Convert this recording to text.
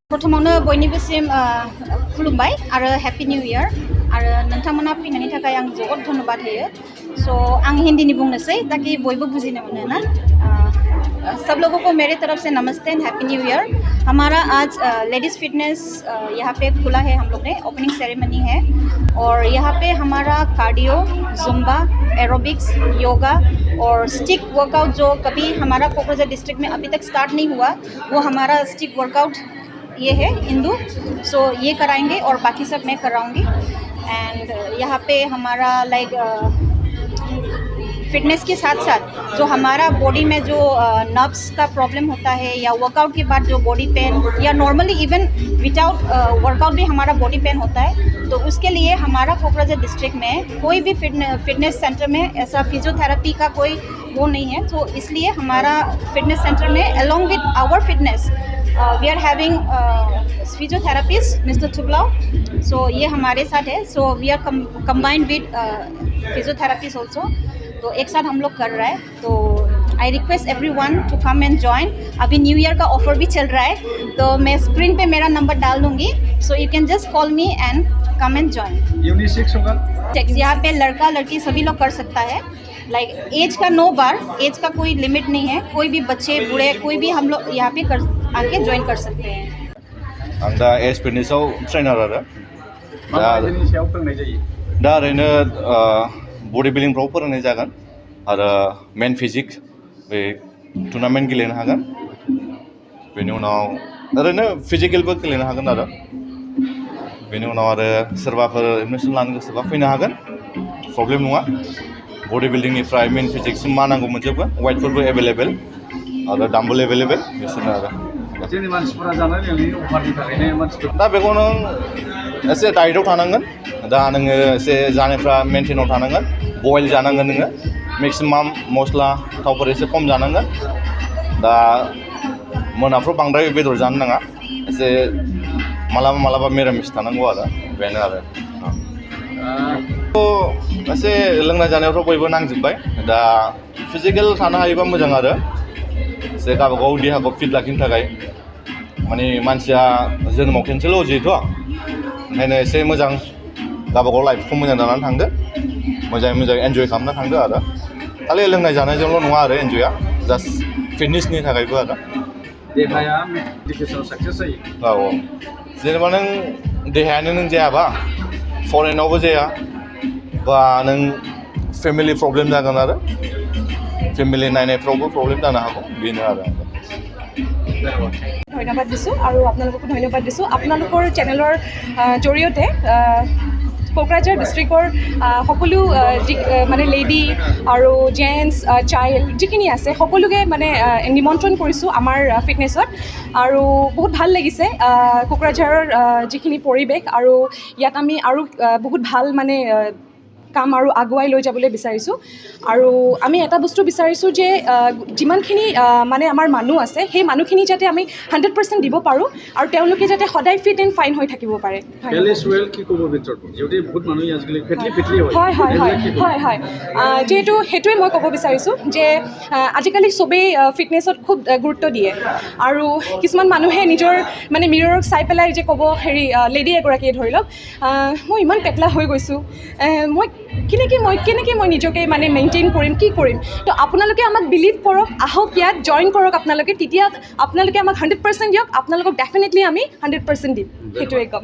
प्रथमावनो बयनिबोसिम खुलुमबाय आरो happy new year आरो नोंथांमोना फैनायनि थाखाय आं जोबोद धन्यबाद होयो सो आं हिंदीनि बुंनोसै ताकि बयबो बुजिनो मोनो ना सब लोगों को मेरे तरफ से नमस्ते एंड हैप्पी न्यू ईयर। हमारा आज लेडीज़ फिटनेस यहाँ पे खुला है, हम लोग ने ओपनिंग सेरेमनी है और यहाँ पे हमारा कार्डियो, जुम्बा, एरोबिक्स, योगा और स्टिक वर्कआउट जो कभी हमारा कोकराझार डिस्ट्रिक्ट में अभी तक स्टार्ट नहीं हुआ वो हमारा स्टिक वर्कआउट ये है इंदू सो ये कराएंगे और बाकी सब मैं कराऊंगी। एंड यहाँ पे हमारा लाइक फिटनेस के साथ साथ जो हमारा बॉडी में जो नर्व्स का प्रॉब्लम होता है या वर्कआउट के बाद जो बॉडी पेन या नॉर्मली इवन विदाउट वर्कआउट भी हमारा बॉडी पेन होता है तो उसके लिए हमारा कोकराझार डिस्ट्रिक्ट में कोई भी फिटनेस सेंटर में ऐसा फिजियोथेरेपी का कोई वो नहीं है तो इसलिए हमारा फिटनेस सेंटर में along with our fitness we are having physiotherapist mister Chublao so ये हमारे साथ है so we are combined with physiotherapist also तो एक साथ हम लोग कर रहा है तो I request everyone to come and join. अभी न्यू ईयर का ऑफर भी चल रहा है तो मैं स्क्रीन पे मेरा नंबर डाल दूंगी so you can just call me and come and join. Unisex होगा यहाँ पे लड़का लड़की सभी लोग कर सकता है लाइक एज का नो बार, एज का कोई लिमिट नहीं है, कोई भी बच्चे बूढ़े कोई भी हम लोग यहाँ पे आके ज्वाइन कर सकते हैं। आं दा एज फिटनेसआव ट्रेनार आरो दा ओरैनो बडी बिल्डिंगफ्राव फोरोंनाय जागोन आरो मेन फिजिक बे टुर्नामेन्ट गेलेनो हागोन बेनि उनाव ओरैनो फिजिकेलबो गेलेनो हागोन आरो बेनि उनाव आरो सोरबाफोर एडमिसन लानो गोसोबा फैनो हागोन प्रब्लेम नङा। बडी बिल्डिंगनिफ्राय मेन फिजिक्ससिम मा नांगौ मोनजोबो वेटफोरबो एभेलेबेल आरो डाम्बल एभेलेबेल बिसोरनो आरो जोंनि मानसिफोरा जानाय लोंनायनि अफारनि थाखायनो मानसिफोर दा बेखौ नों एसे डाइटआव थानांगोन दा नोङो एसे जानायफ्रा मेनटेनाव थानांगोन बयल जानांगोन नोङो मेक्सिमाम मस्ला थावफोर एसे खम जानांगोन दा मोनाफ्राव बांद्राय बेदर जानो नाङा एसे मालाबा मालाबा मिरामिस थानांगौ आरो बेनो आरो एसे लोंनाय जानायावथ' बयबो नांजोबबाय दा फिजिकेल थानो हायोबा मोजां आरो एसे गावबागाव देहाखौ फिट लाखिनो थाखाय माने मानसिया जोनोमाव खेनसेल' जिहेथु ओंखायनो एसे मोजां गावबागाव लाइफखौ मोजां दानानै थांदो मोजाङै मोजां एन्जय खालामना थांदो आरो खालि लोंनाय जानायजोंल' नङा आरो एन्जयआ जास्ट फिटनेसनि थाखायबो आरो देहाया मेडिकेसनाव साक्सेस जायो। औ जेनेबा नों देहायानो नों जायाबा फरेनावबो जाया बा नों फेमिलि प्रब्लेम जागोन आरो फेमिलि नायनायफ्रावबो प्रब्लेम जानो हागौ बेनो आरो ধন্যবাদ দিছোঁ আৰু আপোনালোককো ধন্যবাদ দিছোঁ আপোনালোকৰ চেনেলৰ জৰিয়তে কোকৰাঝাৰ ডিষ্ট্ৰিক্টৰ সকলো মানে লেডি আৰু জেণ্টছ চাইল্ড যিখিনি আছে সকলোকে মানে নিমন্ত্ৰণ কৰিছোঁ আমাৰ ফিটনেছত আৰু বহুত ভাল লাগিছে কোকৰাঝাৰৰ যিখিনি পৰিৱেশ আৰু ইয়াত আমি আৰু বহুত ভাল মানে কাম আৰু আগুৱাই লৈ যাবলৈ বিচাৰিছোঁ আৰু আমি এটা বস্তু বিচাৰিছোঁ যে যিমানখিনি মানে আমাৰ মানুহ আছে সেই মানুহখিনি যাতে আমি 100% দিব পাৰোঁ আৰু তেওঁলোকে যাতে সদায় ফিট এণ্ড ফাইন হৈ থাকিব পাৰে। হয় হয় হয় হয় হয় যিহেতু সেইটোৱে মই ক'ব বিচাৰিছোঁ যে আজিকালি চবেই ফিটনেছত খুব গুৰুত্ব দিয়ে আৰু কিছুমান মানুহে নিজৰ মানে মিৰৰক চাই পেলাই যে ক'ব হেৰি লেডি এগৰাকীয়ে ধৰি লওক মই ইমান পেটলা হৈ গৈছোঁ মই কেনেকৈ মই নিজকে মানে মেইনটেইন কৰিম কি কৰিম তো আপোনালোকে আমাক বিলিভ কৰক আহক ইয়াত জইন কৰক আপোনালোকে তেতিয়া আপোনালোকে আমাক 100% দিয়ক আপোনালোকক ডেফিনেটলি আমি 100% দিম সেইটোৱে ক'ম।